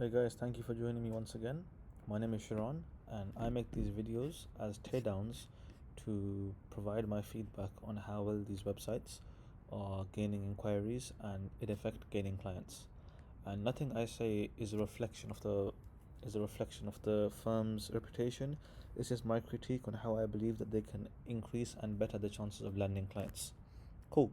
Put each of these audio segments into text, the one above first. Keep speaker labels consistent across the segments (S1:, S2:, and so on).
S1: Hey guys, thank you for joining me once again. My name is Sharon and I make these videos as teardowns to provide my feedback on how well these websites are gaining inquiries and in effect gaining clients. And nothing I say is a reflection of the firm's reputation. It's just my critique on how I believe that they can increase and better the chances of landing clients. Cool.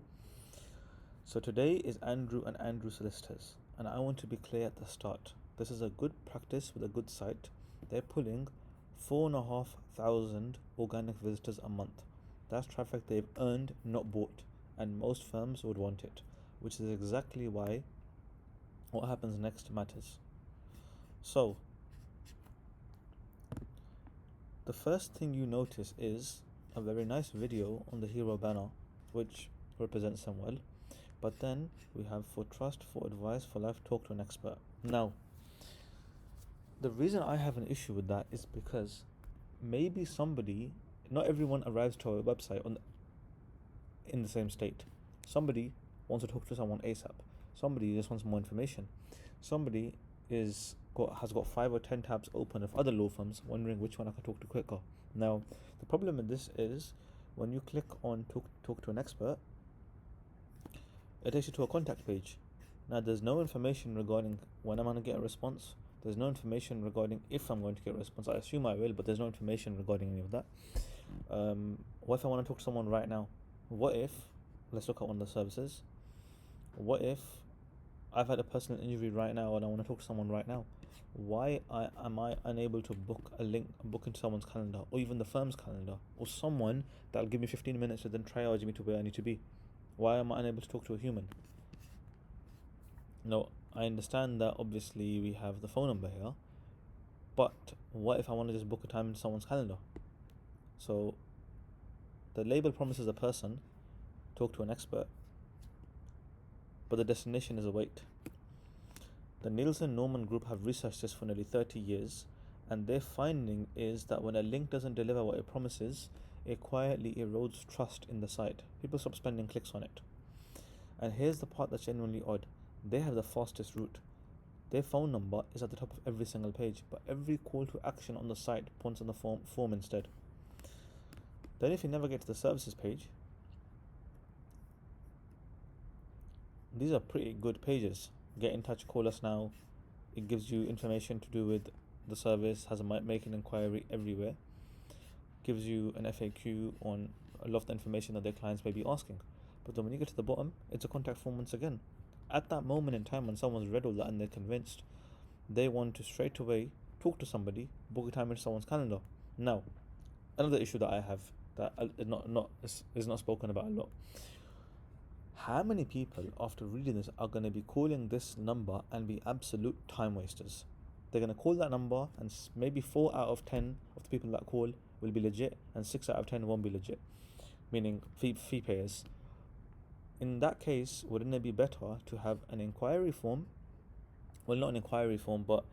S1: So today is Andrew and Andrew Solicitors, and I want to be clear at the start. This is a good practice with a good site. They're pulling 4,500 organic visitors a month. That's traffic they've earned, not bought, and most firms would want it, which is exactly why what happens next matters. So, the first thing you notice is a very nice video on the hero banner, which represents them well. But then we have for trust, for advice, for life, talk to an expert. Now, the reason I have an issue with that is because maybe somebody, not everyone arrives to a website in the same state. Somebody wants to talk to someone ASAP. Somebody just wants more information. Somebody has got 5 or 10 tabs open of other law firms, wondering which one I can talk to quicker. Now, the problem with this is when you click on talk to an expert, it takes you to a contact page. Now, there's no information regarding when I'm going to get a response. There's no information regarding if I'm going to get a response. I assume I will, but there's no information regarding any of that. What if I want to talk to someone right now? What if, let's look at one of the services. What if I've had a personal injury right now and I want to talk to someone right now? Why am I unable to book into someone's calendar, or even the firm's calendar, or someone that'll give me 15 minutes to then triage me to where I need to be? Why am I unable to talk to a human? No, I understand that obviously we have the phone number here, but what if I want to just book a time in someone's calendar? So the label promises a person, talk to an expert, but the destination is a wait. The Nielsen Norman Group have researched this for nearly 30 years, and their finding is that when a link doesn't deliver what it promises, it quietly erodes trust in the site. People stop spending clicks on it. And here's the part that's genuinely odd. They have the fastest route. Their phone number is at the top of every single page, but every call to action on the site points on the form instead. Then if you never get to the services page, these are pretty good pages. Get in touch, call us now. It gives you information to do with the service, has a make an inquiry everywhere. Gives you an FAQ on a lot of the information that their clients may be asking. But then when you get to the bottom, it's a contact form once again. At that moment in time when someone's read all that and they're convinced, they want to straight away talk to somebody, book a time into someone's calendar. Now, another issue that I have that is not spoken about a lot. How many people after reading this are going to be calling this number and be absolute time wasters? They're going to call that number and maybe 4 out of 10 of the people that call will be legit and 6 out of 10 won't be legit, meaning fee payers. In that case, wouldn't it be better to have an inquiry form? Well, not an inquiry form, but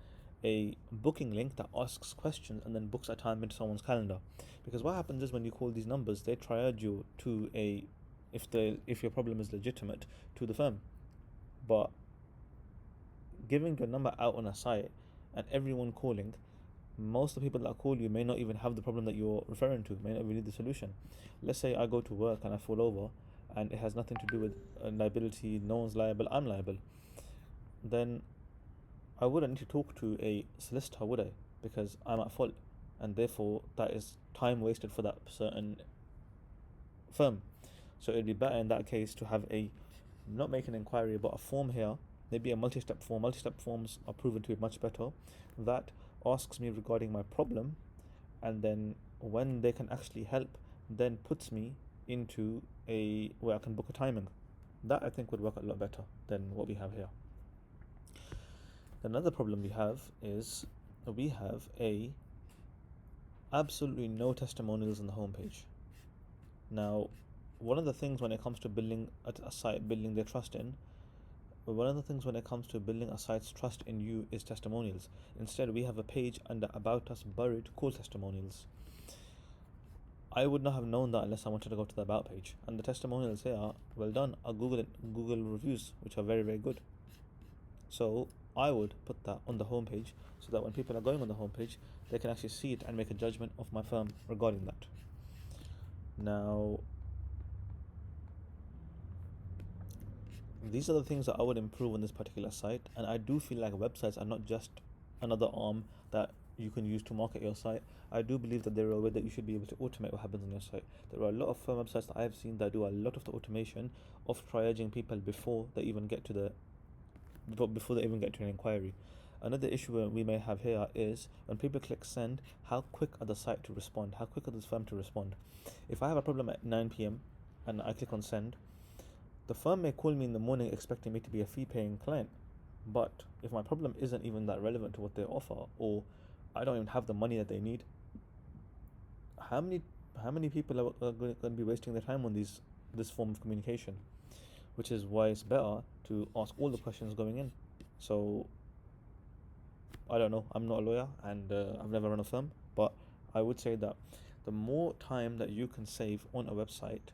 S1: a booking link that asks questions and then books a time into someone's calendar. Because what happens is when you call these numbers, they triage you to if your problem is legitimate, to the firm. But giving your number out on a site and everyone calling, most of the people that call you may not even have the problem that you're referring to, may not really need the solution. Let's say I go to work and I fall over and it has nothing to do with liability, no one's liable, I'm liable. Then I wouldn't need to talk to a solicitor, would I? Because I'm at fault, and therefore that is time wasted for that certain firm. So it'd be better in that case to have not make an inquiry, but a form here, maybe a multi-step form. Multi-step forms are proven to be much better. That asks me regarding my problem, and then when they can actually help, then puts me into where I can book a timing. That I think would work a lot better than what we have here. Another problem we have is we have absolutely no testimonials on the homepage. Now, one of the things when it comes to building a site, building their trust in, one of the things when it comes to building a site's trust in you is testimonials. Instead, we have a page under About Us buried called testimonials. I would not have known that unless I wanted to go to the About page. And the testimonials here, well done, are Google reviews, which are very, very good. So I would put that on the homepage so that when people are going on the homepage, they can actually see it and make a judgment of my firm regarding that. Now, these are the things that I would improve on this particular site, and I do feel like websites are not just another arm that you can use to market your site. I do believe that there are a way that you should be able to automate what happens on your site. There are a lot of firm websites that I have seen that do a lot of the automation of triaging people before they even get to an inquiry. Another issue we may have here is when people click send, how quick are the site to respond? How quick are this firm to respond? If I have a problem at 9 p.m. and I click on send, the firm may call me in the morning expecting me to be a fee paying client. But if my problem isn't even that relevant to what they offer, or I don't even have the money that they need, how many people are going to be wasting their time on this form of communication? Which is why it's better to ask all the questions going in. So I don't know. I'm not a lawyer, and I've never run a firm, but I would say that the more time that you can save on a website,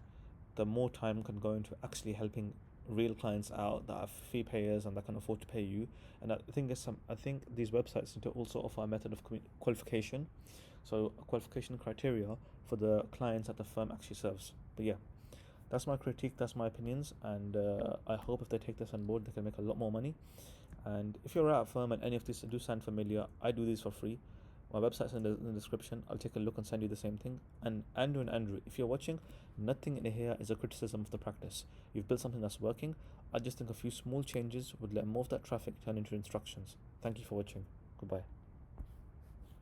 S1: the more time can go into actually helping real clients out that are fee payers and that can afford to pay you. And I think these websites need to also offer a method of qualification, so a qualification criteria for the clients that the firm actually serves. But yeah, that's my critique, that's my opinions, and I hope if they take this on board, they can make a lot more money. And if you're at a firm and any of these do sound familiar, I do these for free. My website's in the description. I'll take a look and send you the same thing. And Andrew, if you're watching, nothing in here is a criticism of the practice. You've built something that's working. I just think a few small changes would let more of that traffic turn into instructions. Thank you for watching. Goodbye.